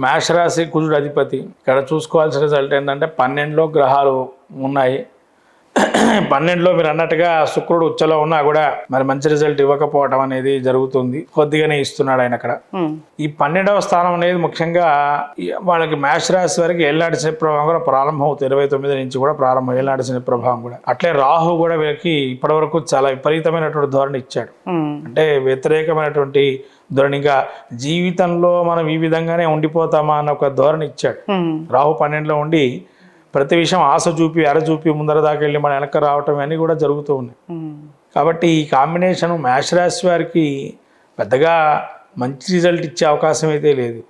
మేషరాశి కుజుడు అధిపతి. ఇక్కడ చూసుకోవాల్సిన రిజల్ట్ ఏంటంటే 12లో గ్రహాలు ఉన్నాయి. 12లో మీరు అన్నట్టుగా శుక్రుడు ఉచ్చలో ఉన్నా కూడా మరి మంచి రిజల్ట్ ఇవ్వకపోవడం అనేది జరుగుతుంది. కొద్దిగానే ఇస్తున్నాడు ఆయన అక్కడ. ఈ 12వ స్థానం అనేది ముఖ్యంగా వాళ్ళకి మేషరాశి వరకు ఏళ్ళనాటి శని ప్రభావం కూడా ప్రారంభం అవుతుంది. 29 నుంచి కూడా ప్రారంభం ఏళ్ళనాటి శని ప్రభావం కూడా. అట్లే రాహు కూడా వీళ్ళకి ఇప్పటి వరకు చాలా విపరీతమైనటువంటి ధోరణి ఇచ్చాడు. అంటే వ్యతిరేకమైనటువంటి ధోరణి, ఇంకా జీవితంలో మనం ఈ విధంగానే ఉండిపోతామా అన్న ఒక ధోరణి ఇచ్చాడు. రాహు 12లో ఉండి ప్రతి విషయం ఆశ చూపి అర చూపి ముందర దాకా వెళ్ళి మన వెనక రావటం అన్నీ కూడా జరుగుతూ ఉన్నాయి. కాబట్టి ఈ కాంబినేషన్ మేషరాశి వారికి పెద్దగా మంచి రిజల్ట్ ఇచ్చే అవకాశం అయితే లేదు.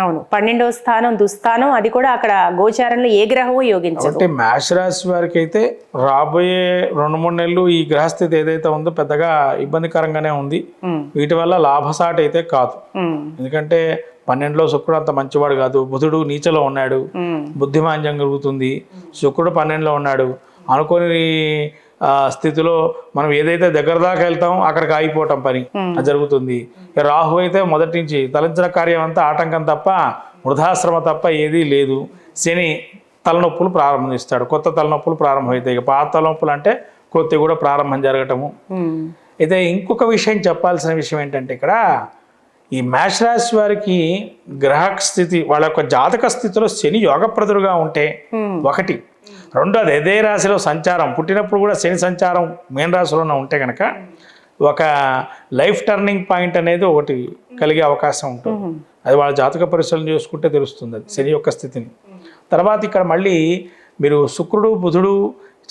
అవును, 12వ స్థానం దుస్థానం, అది కూడా అక్కడ గోచారంలో ఏ గ్రహం యోగించదు. అంటే మేషరాశి వారికి అయితే రాబోయే 2-3 నెలలు ఈ గ్రహస్థితి ఏదైతే ఉందో పెద్దగా ఇబ్బందికరంగానే ఉంది. వీటి వల్ల లాభసాటి అయితే కాదు. ఎందుకంటే 12లో శుక్రుడు అంత మంచివాడు కాదు. బుధుడు నీచలో ఉన్నాడు, బుద్ధిమాంద్యం కలుగుతుంది. శుక్రుడు 12లో ఉన్నాడు. అనుకోని స్థితిలో మనం ఏదైతే దగ్గర దాకా వెళ్తామో అక్కడికి ఆగిపోవటం పని జరుగుతుంది. రాహు అయితే మొదటి నుంచి తలంచిన కార్యం అంతా ఆటంకం తప్ప వృధాశ్రమ తప్ప ఏదీ లేదు. శని తలనొప్పులు ప్రారంభిస్తాడు, కొత్త తలనొప్పులు ప్రారంభమవుతాయి. పాత తలనొప్పులు అంటే కొత్త కూడా ప్రారంభం జరగటము. అయితే ఇంకొక విషయం చెప్పాల్సిన విషయం ఏంటంటే ఇక్కడ ఈ మేషరాశి వారికి గ్రహ స్థితి వాళ్ళ యొక్క జాతక స్థితిలో శని యోగప్రదుడుగా ఉంటే ఒకటి, రెండోది అదే రాశిలో సంచారం పుట్టినప్పుడు కూడా శని సంచారం మీన రాశిలోనే ఉంటే కనుక ఒక లైఫ్ టర్నింగ్ పాయింట్ అనేది ఒకటి కలిగే అవకాశం ఉంటుంది. అది వాళ్ళ జాతక పరిశీలన చేసుకుంటే తెలుస్తుంది అది శని యొక్క స్థితిని. తర్వాత ఇక్కడ మళ్ళీ మీరు శుక్రుడు బుధుడు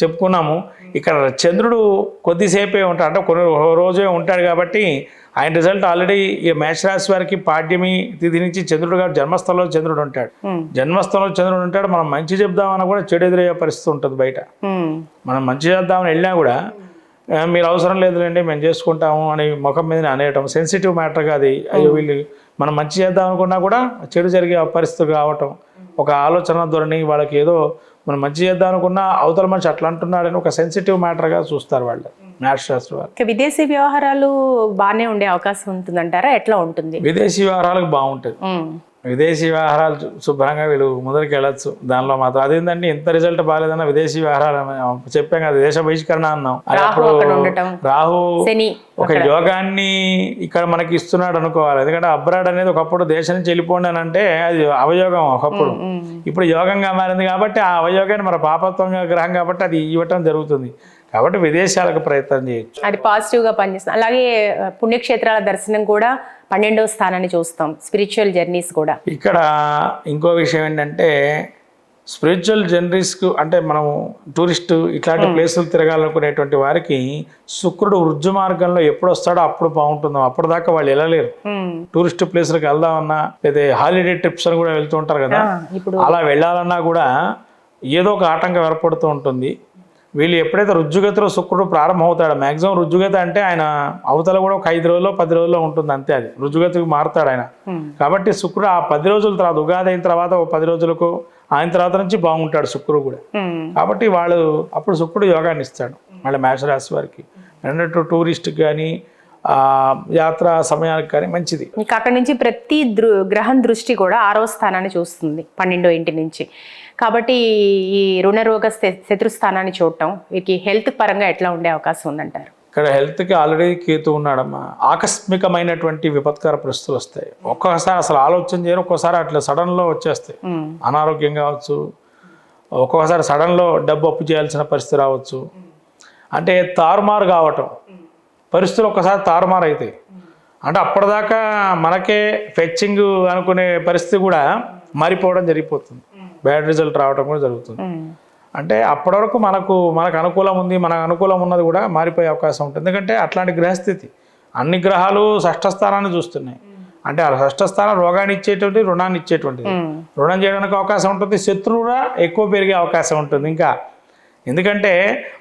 చెప్పుకున్నాము. ఇక్కడ చంద్రుడు కొద్దిసేపే ఉంటాడు, అంటే కొన్ని రోజే ఉంటాడు. కాబట్టి ఆయన రిజల్ట్ ఆల్రెడీ ఈ మేషరాశి వారికి పాడ్యమి తిథి నుంచి చంద్రుడు గారు జన్మస్థలంలో చంద్రుడు ఉంటాడు. జన్మస్థలంలో చంద్రుడు ఉంటాడు. మనం మంచి చెప్దామన్నా కూడా చెడు ఎదురయ్యే పరిస్థితి ఉంటుంది. బయట మనం మంచి చేద్దామని వెళ్ళినా కూడా మీరు అవసరం లేదులేండి మేము చేసుకుంటాము అని ముఖం మీద అనేయటం సెన్సిటివ్ మ్యాటర్ కాదు. అయ్యో వీళ్ళు మనం మంచి చేద్దాం అనుకున్నా కూడా చెడు జరిగే పరిస్థితి రావటం, ఒక ఆలోచన ధోరణి వాళ్ళకి ఏదో మనం మంచి చేద్దాం అనుకున్నా అవతల మనిషి అట్లా అంటున్నాడని ఒక సెన్సిటివ్ మ్యాటర్గా చూస్తారు వాళ్ళు మేషరాశి వారు. విదేశీ వ్యవహారాలు బాగానే ఉండే అవకాశం ఉంటుందంటారా? ఎట్లా ఉంటుంది? విదేశీ వ్యవహారాలకు బాగుంటుంది. విదేశీ వ్యవహారాలు శుభ్రంగా వీళ్ళు ముందరికి వెళ్ళచ్చు. దానిలో మాత్రం అదేంటంటే ఎంత రిజల్ట్ బాగాలేదన్నా విదేశీ వ్యవహారాలు చెప్పాం కదా, దేశ బహిష్కరణ అన్నాం. రాహు ఒక యోగాన్ని ఇక్కడ మనకి ఇస్తున్నాడు అనుకోవాలి. ఎందుకంటే అబ్రాడ్ అనేది ఒకప్పుడు దేశం నుంచి వెళ్ళిపోండి అని అంటే అది అవయోగం ఒకప్పుడు. ఇప్పుడు యోగంగా మారింది కాబట్టి ఆ అవయోగాన్ని మన పాపత్వంగా గ్రహం కాబట్టి అది ఇవ్వటం జరుగుతుంది. కాబట్టి విదేశాలకు ప్రయత్నం చేయొచ్చు, అది పాజిటివ్గా పనిచేస్తుంది. అలాగే పుణ్యక్షేత్రాల దర్శనం కూడా 12వ స్థానాన్ని చూస్తాం, స్పిరిచువల్ జర్నీస్ కూడా. ఇక్కడ ఇంకో విషయం ఏంటంటే స్పిరిచువల్ జర్నీస్కు అంటే మనం టూరిస్టు ఇట్లాంటి ప్లేసులు తిరగాలనుకునేటువంటి వారికి శుక్రుడు వృద్ధి మార్గంలో ఎప్పుడు వస్తాడో అప్పుడు బాగుంటుందో. అప్పటిదాకా వాళ్ళు వెళ్ళలేరు. టూరిస్ట్ ప్లేసులకు వెళ్దామన్నా లేదా హాలిడే ట్రిప్స్ అని కూడా వెళ్తూ ఉంటారు కదా, అలా వెళ్ళాలన్నా కూడా ఏదో ఒక ఆటంకం ఏర్పడుతూ ఉంటుంది. వీళ్ళు ఎప్పుడైతే రుజ్జుగతిలో శుక్రుడు ప్రారంభం అవుతాడో, మ్యాక్సిమం రుజ్జుగతి అంటే ఆయన అవతల కూడా ఒక 5 రోజుల్లో 10 రోజుల్లో ఉంటుంది అంతే, అది రుజ్జుగతికి మారుతాడు ఆయన. కాబట్టి శుక్రుడు ఆ 10 రోజుల తర్వాత ఉగాది అయిన తర్వాత ఒక 10 రోజులకు ఆయన తర్వాత నుంచి బాగుంటాడు శుక్రుడు కూడా. కాబట్టి వాళ్ళు అప్పుడు శుక్రుడు యోగాన్ని ఇస్తాడు మళ్ళీ మేషరాశి వారికి. అన్నట్టు టూరిస్ట్కి కానీ యాత్ర సమయానికి కానీ మంచిది. ఇంకా అక్కడి నుంచి ప్రతి గ్రహం దృష్టి కూడా 6వ స్థానాన్ని చూస్తుంది 12వ ఇంటి నుంచి. కాబట్టి ఈ రుణరోగ శత్రుస్థానాన్ని చూడటం వీరికి హెల్త్ పరంగా ఎట్లా ఉండే అవకాశం ఉందంటారు? ఇక్కడ హెల్త్కి ఆల్రెడీ కేతు ఉన్నాడమ్మా. ఆకస్మికమైనటువంటి విపత్కర పరిస్థితులు వస్తాయి. ఒక్కొక్కసారి అసలు ఆలోచన చేయరు, ఒక్కోసారి అట్లా సడన్లో వచ్చేస్తాయి. అనారోగ్యం కావచ్చు, ఒక్కొక్కసారి సడన్లో డబ్బు అప్పు చేయాల్సిన పరిస్థితి రావచ్చు. అంటే తారుమారు కావటం పరిస్థితులు ఒక్కసారి తారుమారు అవుతాయి. అంటే అప్పటిదాకా మనకే ఫెచ్చింగ్ అనుకునే పరిస్థితి కూడా మారిపోవడం జరిగిపోతుంది. బ్యాడ్ రిజల్ట్ రావడం కూడా జరుగుతుంది. అంటే అప్పటి వరకు మనకు అనుకూలం ఉంది, మనకు అనుకూలం ఉన్నది కూడా మారిపోయే అవకాశం ఉంటుంది. ఎందుకంటే అట్లాంటి గ్రహస్థితి అన్ని గ్రహాలు షష్ఠ స్థానాన్ని చూస్తున్నాయి. అంటే ఆ షష్ఠ స్థానం రోగాన్ని ఇచ్చేటువంటి రుణాన్ని ఇచ్చేటువంటిది. రుణం చేయడానికి అవకాశం ఉంటుంది, శత్రువుగా ఎక్కువ పెరిగే అవకాశం ఉంటుంది. ఇంకా ఎందుకంటే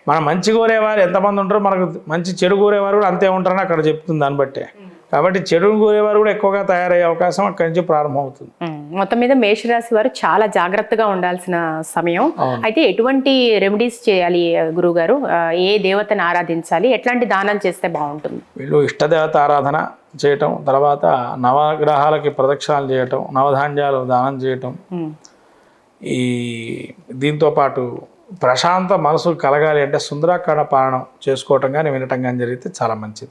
మనం మంచి కోరేవారు ఎంతమంది ఉంటారో మనకు మంచి చెడు కోరేవారు కూడా అంతే ఉంటారని అక్కడ చెప్తుంది దాన్ని బట్టే. కాబట్టి చెడును కోరేవారు కూడా ఎక్కువగా తయారయ్యే అవకాశం అక్కడి నుంచి ప్రారంభమవుతుంది. మొత్తం మీద మేషరాశి వారు చాలా జాగ్రత్తగా ఉండాల్సిన సమయం. అయితే ఎటువంటి రెమెడీస్ చేయాలి గురువు గారు? ఏ దేవతను ఆరాధించాలి? ఎట్లాంటి దానాలు చేస్తే బాగుంటుంది? వీళ్ళు ఇష్టదేవత ఆరాధన చేయటం, తర్వాత నవగ్రహాలకి ప్రదక్షిణాలు చేయటం, నవధాన్యాలు దానం చేయటం, ఈ దీంతో పాటు ప్రశాంత మనసు కలగాలి అంటే సుందరాకాండ పారాయణం చేసుకోవటం కానీ వినటం కానీ జరిగితే చాలా మంచిది.